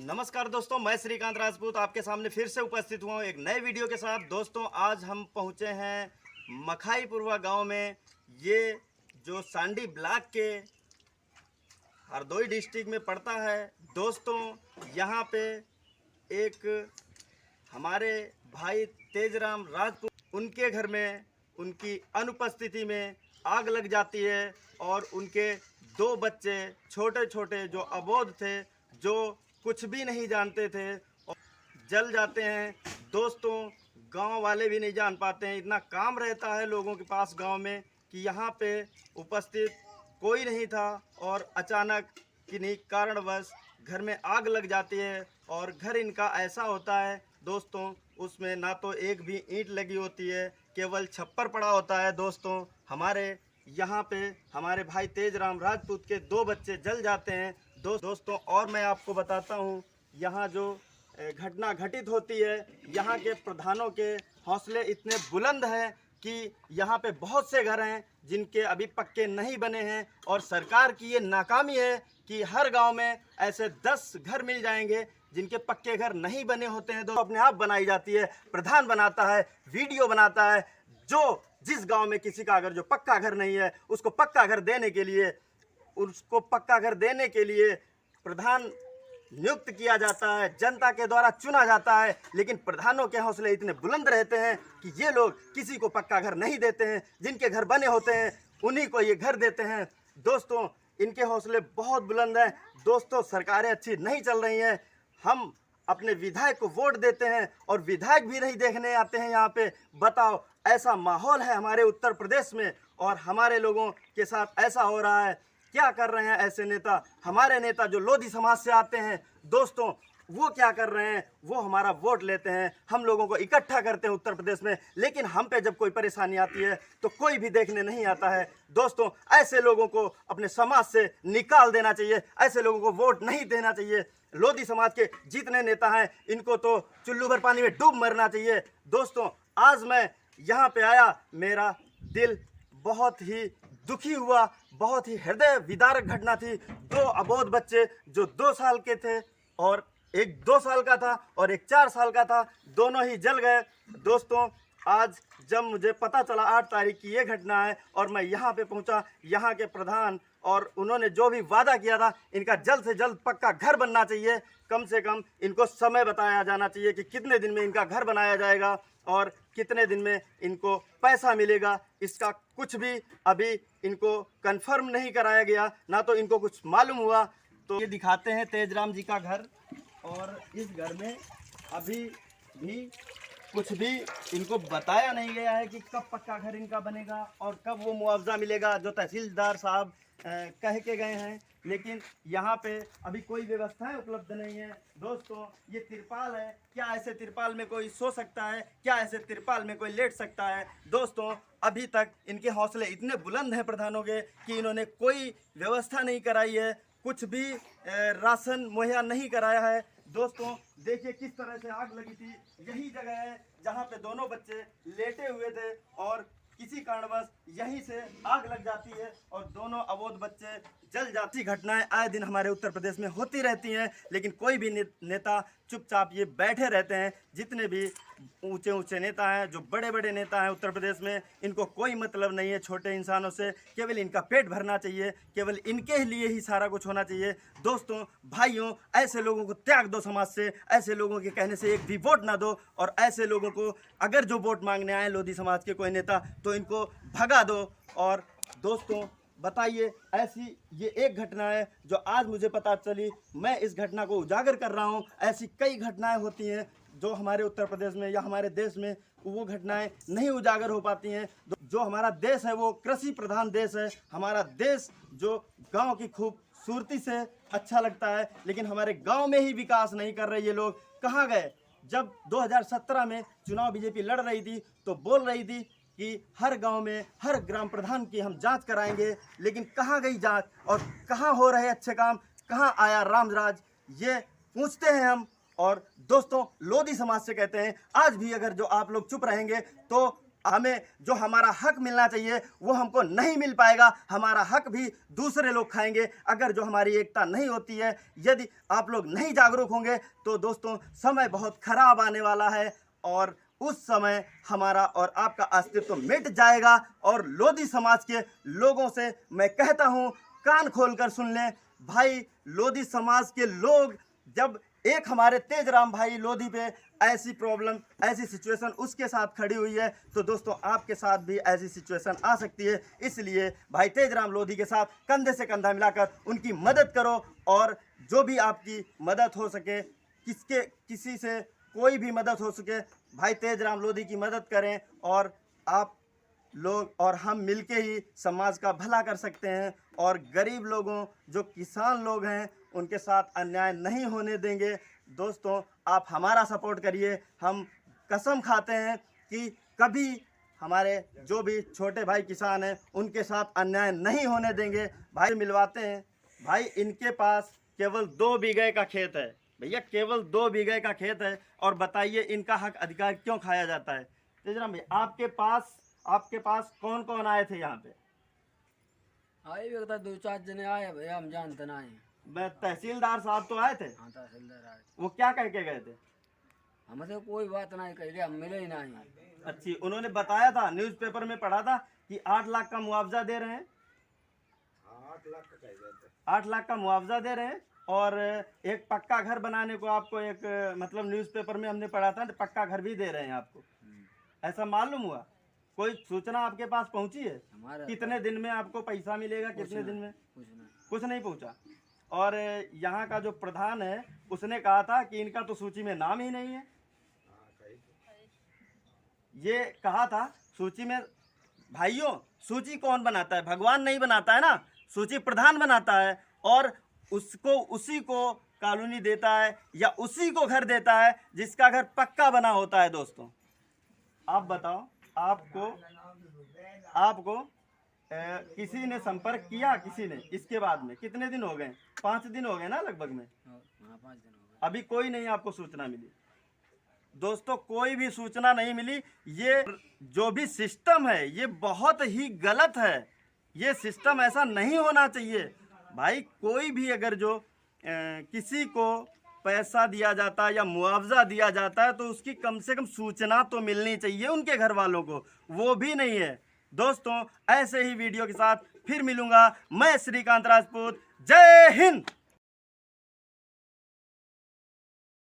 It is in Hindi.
नमस्कार दोस्तों, मैं श्रीकांत राजपूत आपके सामने फिर से उपस्थित हुआ हूँ एक नए वीडियो के साथ। दोस्तों, आज हम पहुँचे हैं मखाईपुरवा गांव में। ये जो सांडी ब्लॉक के हरदोई डिस्ट्रिक्ट में पड़ता है। दोस्तों, यहाँ पे एक हमारे भाई तेजराम राजपूत, उनके घर में उनकी अनुपस्थिति में आग लग जाती है और उनके दो बच्चे छोटे छोटे जो अबोध थे, जो कुछ भी नहीं जानते थे, और जल जाते हैं। दोस्तों, गांव वाले भी नहीं जान पाते हैं, इतना काम रहता है लोगों के पास गांव में कि यहाँ पे उपस्थित कोई नहीं था और अचानक किन्हीं कारणवश घर में आग लग जाती है। और घर इनका ऐसा होता है दोस्तों, उसमें ना तो एक भी ईंट लगी होती है, केवल छप्पर पड़ा होता है। दोस्तों, हमारे यहाँ पे हमारे भाई तेजराम राजपूत के दो बच्चे जल जाते हैं। दोस्तों, और मैं आपको बताता हूँ, यहाँ जो घटना घटित होती है, यहाँ के प्रधानों के हौसले इतने बुलंद हैं कि यहाँ पे बहुत से घर हैं जिनके अभी पक्के नहीं बने हैं। और सरकार की ये नाकामी है कि हर गांव में ऐसे 10 घर मिल जाएंगे जिनके पक्के घर नहीं बने होते हैं। तो अपने आप बनाई जाती है, प्रधान बनाता है, वीडियो बनाता है। जो जिस गांव में किसी का अगर जो पक्का घर नहीं है, उसको पक्का घर देने के लिए प्रधान नियुक्त किया जाता है, जनता के द्वारा चुना जाता है। लेकिन प्रधानों के हौसले इतने बुलंद रहते हैं कि ये लोग किसी को पक्का घर नहीं देते हैं, जिनके घर बने होते हैं उन्हीं को ये घर देते हैं। दोस्तों, इनके हौसले बहुत बुलंद हैं। दोस्तों, सरकारें अच्छी नहीं चल रही हैं। हम अपने विधायक को वोट देते हैं और विधायक भी नहीं देखने आते हैं यहाँ पे। बताओ, ऐसा माहौल है हमारे उत्तर प्रदेश में और हमारे लोगों के साथ ऐसा हो रहा है। क्या कर रहे हैं ऐसे नेता? हमारे नेता जो लोधी समाज से आते हैं, दोस्तों, वो क्या कर रहे हैं? वो हमारा वोट लेते हैं, हम लोगों को इकट्ठा करते हैं उत्तर प्रदेश में, लेकिन हम पे जब कोई परेशानी आती है तो कोई भी देखने नहीं आता है। दोस्तों, ऐसे लोगों को अपने समाज से निकाल देना चाहिए, ऐसे लोगों को वोट नहीं देना चाहिए। लोधी समाज के जितने नेता हैं, इनको तो चुल्लू भर पानी में डूब मरना चाहिए। दोस्तों, आज मैं यहाँ पे आया, मेरा दिल बहुत ही दुखी हुआ। बहुत ही हृदय विदारक घटना थी। दो अबोध बच्चे जो 2 साल के थे, और एक 2 साल का था और एक 4 साल का था, दोनों ही जल गए। दोस्तों, आज जब मुझे पता चला 8 तारीख की ये घटना है और मैं यहाँ पे पहुँचा, यहाँ के प्रधान और उन्होंने जो भी वादा किया था, इनका जल्द से जल्द पक्का घर बनना चाहिए। कम से कम इनको समय बताया जाना चाहिए कि कितने दिन में इनका घर बनाया जाएगा और कितने दिन में इनको पैसा मिलेगा। इसका कुछ भी अभी इनको कंफर्म नहीं कराया गया, ना तो इनको कुछ मालूम हुआ। तो ये दिखाते हैं तेजराम जी का घर, और इस घर में अभी भी कुछ भी इनको बताया नहीं गया है कि कब पक्का घर इनका बनेगा और कब वो मुआवजा मिलेगा जो तहसीलदार साहब कह के गए हैं। लेकिन यहाँ पे अभी कोई व्यवस्थाएं उपलब्ध नहीं है। दोस्तों, ये तिरपाल है, क्या ऐसे तिरपाल में कोई सो सकता है? क्या ऐसे तिरपाल में कोई लेट सकता है? दोस्तों, अभी तक इनके हौसले इतने बुलंद हैं प्रधानों के कि इन्होंने कोई व्यवस्था नहीं कराई है, कुछ भी राशन मुहैया नहीं कराया है। दोस्तों, देखिए किस तरह से आग लगी थी। यही जगह है जहाँ पे दोनों बच्चे लेटे हुए थे और किसी कारणवश यहीं से आग लग जाती है और दोनों अबोध बच्चे जल जाती। घटनाएं आए दिन हमारे उत्तर प्रदेश में होती रहती हैं, लेकिन कोई भी नेता चुपचाप ये बैठे रहते हैं। जितने भी ऊंचे ऊंचे नेता हैं, जो बड़े बड़े नेता हैं उत्तर प्रदेश में, इनको कोई मतलब नहीं है छोटे इंसानों से। केवल इनका पेट भरना चाहिए, केवल इनके लिए ही सारा कुछ होना चाहिए। दोस्तों, भाइयों, ऐसे लोगों को त्याग दो समाज से, ऐसे लोगों के कहने से एक भी वोट ना दो। और ऐसे लोगों को अगर जो वोट मांगने आए लोधी समाज के कोई नेता, तो इनको भगा दो। और दोस्तों, बताइए, ऐसी ये एक घटना है जो आज मुझे पता चली, मैं इस घटना को उजागर कर रहा हूँ। ऐसी कई घटनाएं होती हैं जो हमारे उत्तर प्रदेश में या हमारे देश में वो घटनाएं नहीं उजागर हो पाती हैं। जो हमारा देश है वो कृषि प्रधान देश है। हमारा देश जो गांव की खूबसूरती से अच्छा लगता है, लेकिन हमारे गांव में ही विकास नहीं कर रहे ये लोग। कहाँ गए? जब 2017 में चुनाव बीजेपी लड़ रही थी तो बोल रही थी कि हर गांव में हर ग्राम प्रधान की हम जांच कराएंगे, लेकिन कहाँ गई जांच और कहाँ हो रहे अच्छे काम? कहाँ आया रामराज? ये पूछते हैं हम। और दोस्तों, लोधी समाज से कहते हैं, आज भी अगर जो आप लोग चुप रहेंगे तो हमें जो हमारा हक मिलना चाहिए वो हमको नहीं मिल पाएगा। हमारा हक भी दूसरे लोग खाएंगे अगर जो हमारी एकता नहीं होती है। यदि आप लोग नहीं जागरूक होंगे तो दोस्तों समय बहुत खराब आने वाला है और उस समय हमारा और आपका अस्तित्व मिट जाएगा। और लोधी समाज के लोगों से मैं कहता हूँ, कान खोलकर सुन लें भाई। लोधी समाज के लोग जब एक हमारे तेजराम भाई लोधी पे ऐसी प्रॉब्लम, ऐसी सिचुएशन उसके साथ खड़ी हुई है तो दोस्तों आपके साथ भी ऐसी सिचुएशन आ सकती है। इसलिए भाई तेजराम लोधी के साथ कंधे से कंधा मिलाकर उनकी मदद करो और जो भी आपकी मदद हो सके, किसी से कोई भी मदद हो सके, भाई तेजराम लोधी की मदद करें और आप लोग और हम मिलके ही समाज का भला कर सकते हैं। और गरीब लोगों, जो किसान लोग हैं, उनके साथ अन्याय नहीं होने देंगे। दोस्तों आप हमारा सपोर्ट करिए। हम कसम खाते हैं कि कभी हमारे जो भी छोटे भाई किसान हैं उनके साथ अन्याय नहीं होने देंगे। भाई मिलवाते हैं। भाई इनके पास केवल 2 बीघे का खेत है भैया, केवल 2 बीघे का खेत है और बताइए इनका हक अधिकार क्यों खाया जाता है। तेजराम भाई आपके पास कौन कौन आए थे यहाँ पे? आए भी बता 2-4 जने आए भैया, हम जानते ना है। तहसीलदार साहब तो आए थे। हाँ तहसीलदार आए। वो क्या कह के गए थे? हमसे कोई बात नहीं कही, हम मिले ही नहीं। अच्छी, उन्होंने बताया था, न्यूज़पेपर में पढ़ा था कि 8 लाख का मुआवजा दे रहे हैं। 8 लाख का मुआवजा दे रहे हैं और एक पक्का घर बनाने को आपको एक मतलब न्यूज़पेपर में हमने पढ़ा था, पक्का घर भी दे रहे हैं आपको। ऐसा मालूम हुआ? कोई सूचना आपके पास पहुंची है? कितने दिन में आपको पैसा मिलेगा? कितने दिन में? कुछ नहीं पहुंचा। और यहाँ का जो प्रधान है उसने कहा था कि इनका तो सूची में नाम ही नहीं है। ये कहा था सूची में। भाइयों सूची कौन बनाता है? भगवान नहीं बनाता है ना, सूची प्रधान बनाता है और उसी को कॉलोनी देता है या उसी को घर देता है जिसका घर पक्का बना होता है। दोस्तों आप बताओ, आपको किसी ने संपर्क किया? किसी ने इसके बाद में कितने दिन हो गए? 5 दिन हो गए ना लगभग में। हाँ 5 दिन हो गए। अभी कोई नहीं आपको सूचना मिली? दोस्तों कोई भी सूचना नहीं मिली। ये जो भी सिस्टम है ये बहुत ही गलत है। ये सिस्टम ऐसा नहीं होना चाहिए भाई। कोई भी अगर जो किसी को पैसा दिया जाता है या मुआवजा दिया जाता है तो उसकी कम से कम सूचना तो मिलनी चाहिए उनके घर वालों को, वो भी नहीं है। दोस्तों ऐसे ही वीडियो के साथ फिर मिलूंगा। मैं श्रीकांत राजपूत। जय हिंद।